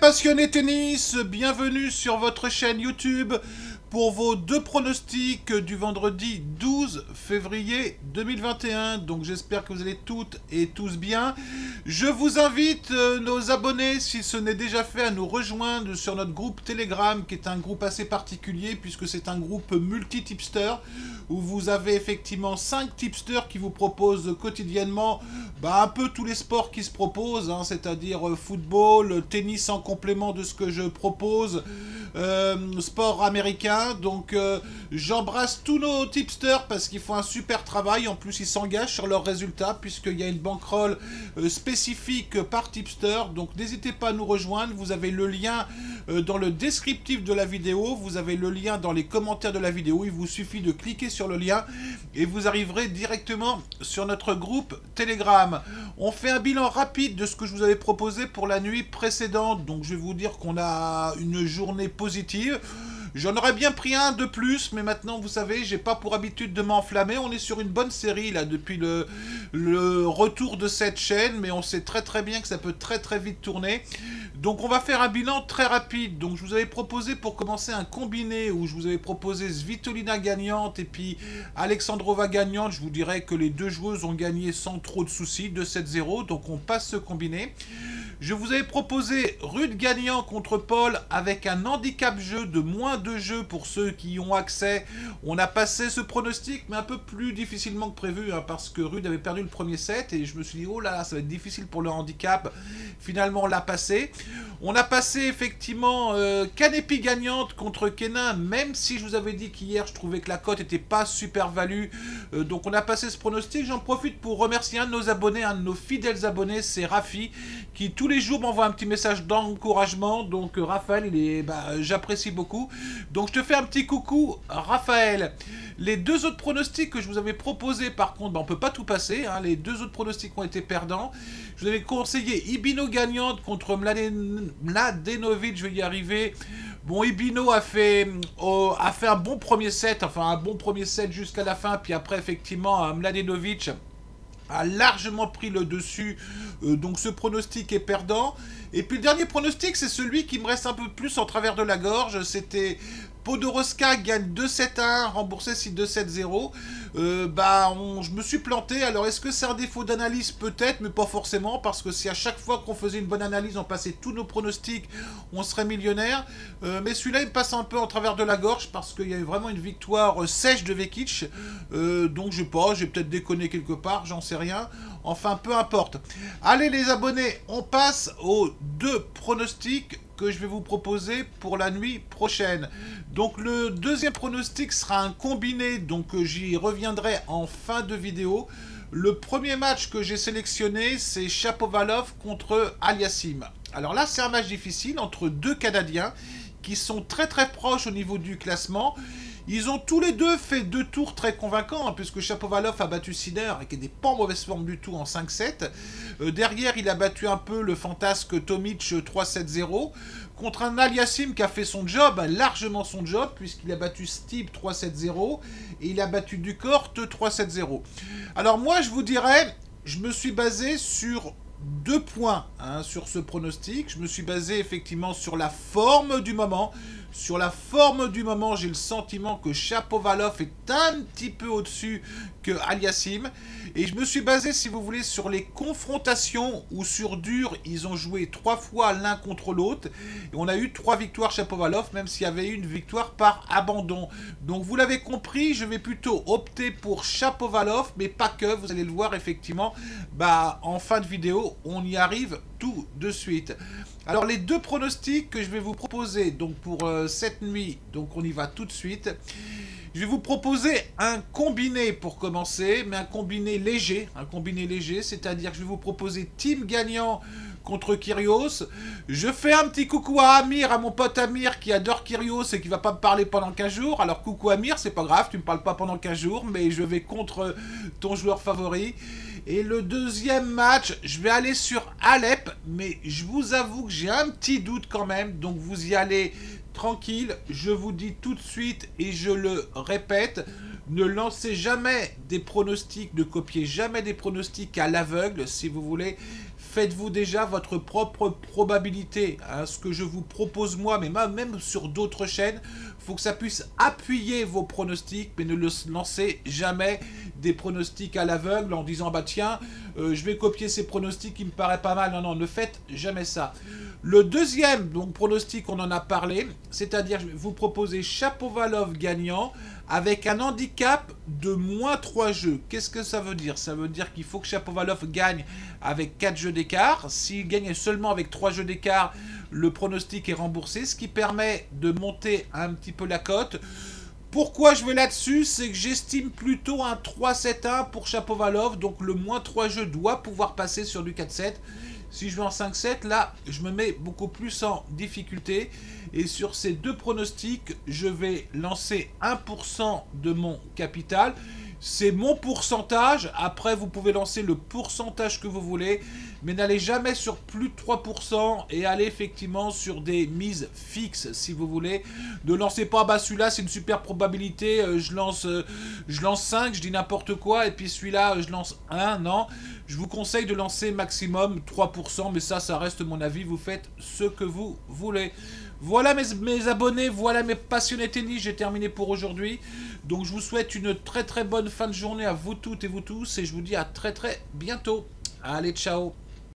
passionnés tennis, bienvenue sur votre chaîne YouTube pour vos deux pronostics du vendredi 12 février 2021. Donc j'espère que vous allez toutes et tous bien. Je vous invite, nos abonnés, si ce n'est déjà fait, à nous rejoindre sur notre groupe Telegram, qui est un groupe assez particulier puisque c'est un groupe multi-tipster où vous avez effectivement 5 tipsters qui vous proposent quotidiennement un peu tous les sports qui se proposent, hein, c'est-à-dire football, tennis en complément de ce que je propose, sport américain. Donc j'embrasse tous nos tipsters parce qu'ils font un super travail. En plus ils s'engagent sur leurs résultats puisqu'il y a une bankroll spécifique par tipster. Donc n'hésitez pas à nous rejoindre. Vous avez le lien dans le descriptif de la vidéo. Vous avez le lien dans les commentaires de la vidéo. Il vous suffit de cliquer sur le lien et vous arriverez directement sur notre groupe Telegram. On fait un bilan rapide de ce que je vous avais proposé pour la nuit précédente. Donc je vais vous dire qu'on a une journée positive. J'en aurais bien pris un de plus, mais maintenant, vous savez, j'ai pas pour habitude de m'enflammer. On est sur une bonne série, là, depuis le retour de cette chaîne, mais on sait très bien que ça peut très vite tourner. Donc, on va faire un bilan très rapide. Donc, je vous avais proposé, pour commencer, un combiné, où je vous avais proposé Svitolina gagnante et puis Alexandrova gagnante. Je vous dirais que les deux joueuses ont gagné sans trop de soucis, 2-7-0, donc on passe ce combiné. Je vous avais proposé Ruud gagnant contre Paul avec un handicap jeu de -2 jeux pour ceux qui y ont accès. On a passé ce pronostic, mais un peu plus difficilement que prévu, hein, parce que Ruud avait perdu le premier set et je me suis dit, oh là là, ça va être difficile pour le handicap. Finalement, on l'a passé. On a passé effectivement Kanepi gagnante contre Kenin, même si je vous avais dit qu'hier, je trouvais que la cote n'était pas super value. Donc on a passé ce pronostic. J'en profite pour remercier un de nos abonnés, un de nos fidèles abonnés, c'est Rafi, qui tous les jours m'envoie un petit message d'encouragement. Donc Raphaël, j'apprécie beaucoup. Donc je te fais un petit coucou, Raphaël. Les deux autres pronostics que je vous avais proposés, par contre, on peut pas tout passer, hein. Les deux autres pronostics ont été perdants. Je vous avais conseillé Ibino gagnante contre Mladenovic, je vais y arriver. Bon, Ibino a fait un bon premier set, jusqu'à la fin, puis après, effectivement, Mladenovic a largement pris le dessus, donc ce pronostic est perdant. Et puis le dernier pronostic, c'est celui qui me reste un peu plus en travers de la gorge, c'était Podoroska gagne 2-7-1, remboursé 6-2-7-0. Je me suis planté. Alors est-ce que c'est un défaut d'analyse? Peut-être, mais pas forcément, parce que si à chaque fois qu'on faisait une bonne analyse, on passait tous nos pronostics, on serait millionnaire. Mais celui-là, il me passe un peu en travers de la gorge, parce qu'il y a eu vraiment une victoire sèche de Vekic. Donc je sais pas, j'ai peut-être déconné quelque part, j'en sais rien. Enfin, peu importe. Allez les abonnés, on passe aux deux pronostics que je vais vous proposer pour la nuit prochaine. Donc le deuxième pronostic sera un combiné, donc j'y reviendrai en fin de vidéo. Le premier match que j'ai sélectionné, c'est Shapovalov contre Aliassim. Alors là, c'est un match difficile entre deux Canadiens qui sont très proches au niveau du classement. Ils ont tous les deux fait 2 tours très convaincants, hein, puisque Shapovalov a battu Sinner, qui n'est pas en mauvaise forme du tout, en 5-7. Derrière, il a battu un peu le fantasque Tomic 3-7-0, contre un Aliassim qui a fait son job, largement son job, puisqu'il a battu Steve 3-7-0, et il a battu Ducort 3-7-0. Alors moi, je vous dirais, je me suis basé sur 2 points, hein, sur ce pronostic. Je me suis basé effectivement sur la forme du moment. Sur la forme du moment, j'ai le sentiment que Shapovalov est un petit peu au-dessus que Aliassim. Et je me suis basé, si vous voulez, sur les confrontations où sur dur, ils ont joué 3 fois l'un contre l'autre. Et on a eu 3 victoires Shapovalov, même s'il y avait eu une victoire par abandon. Donc vous l'avez compris, je vais plutôt opter pour Shapovalov, mais pas que, vous allez le voir effectivement, en fin de vidéo, on y arrive tout de suite. Alors les deux pronostics que je vais vous proposer donc pour cette nuit, donc on y va tout de suite. Je vais vous proposer un combiné pour commencer, mais un combiné léger, c'est-à-dire que je vais vous proposer team gagnant contre Kyrgios. Je fais un petit coucou à Amir, à mon pote Amir qui adore Kyrgios et qui va pas me parler pendant 15 jours. Alors coucou Amir, c'est pas grave, tu me parles pas pendant 15 jours, mais je vais contre ton joueur favori. Et le deuxième match, je vais aller sur Alep, mais je vous avoue que j'ai un petit doute quand même, donc vous y allez tranquille. Je vous dis tout de suite, et je le répète, ne lancez jamais des pronostics, ne copiez jamais des pronostics à l'aveugle, si vous voulez faites-vous déjà votre propre probabilité. Hein, ce que je vous propose moi, mais même sur d'autres chaînes, faut que ça puisse appuyer vos pronostics, mais ne lancez jamais des pronostics à l'aveugle en disant bah tiens, je vais copier ces pronostics qui me paraît pas mal. Non, non, ne faites jamais ça. Le deuxième donc pronostic, on en a parlé, c'est-à-dire je vais vous proposer Shapovalov gagnant avec un handicap de moins 3 jeux. Qu'est-ce que ça veut dire? Ça veut dire qu'il faut que Shapovalov gagne avec 4 jeux d'écart. S'il gagne seulement avec 3 jeux d'écart, le pronostic est remboursé, ce qui permet de monter un petit peu la cote. Pourquoi je vais là-dessus? C'est que j'estime plutôt un 3-7-1 pour Shapovalov, donc le moins 3 jeux doit pouvoir passer sur du 4-7. Si je vais en 5-7, là, je me mets beaucoup plus en difficulté. Et sur ces deux pronostics, je vais lancer 1% de mon capital. C'est mon pourcentage. Après, vous pouvez lancer le pourcentage que vous voulez. Mais n'allez jamais sur plus de 3% et allez effectivement sur des mises fixes si vous voulez. Ne lancez pas, bah celui-là c'est une super probabilité, je lance 5, je dis n'importe quoi. Et puis celui-là, je lance 1, non. Je vous conseille de lancer maximum 3%. Mais ça reste mon avis. Vous faites ce que vous voulez. Voilà mes abonnés, voilà mes passionnés tennis, j'ai terminé pour aujourd'hui. Donc je vous souhaite une très très bonne fin de journée à vous toutes et vous tous et je vous dis à très très bientôt. Allez, ciao.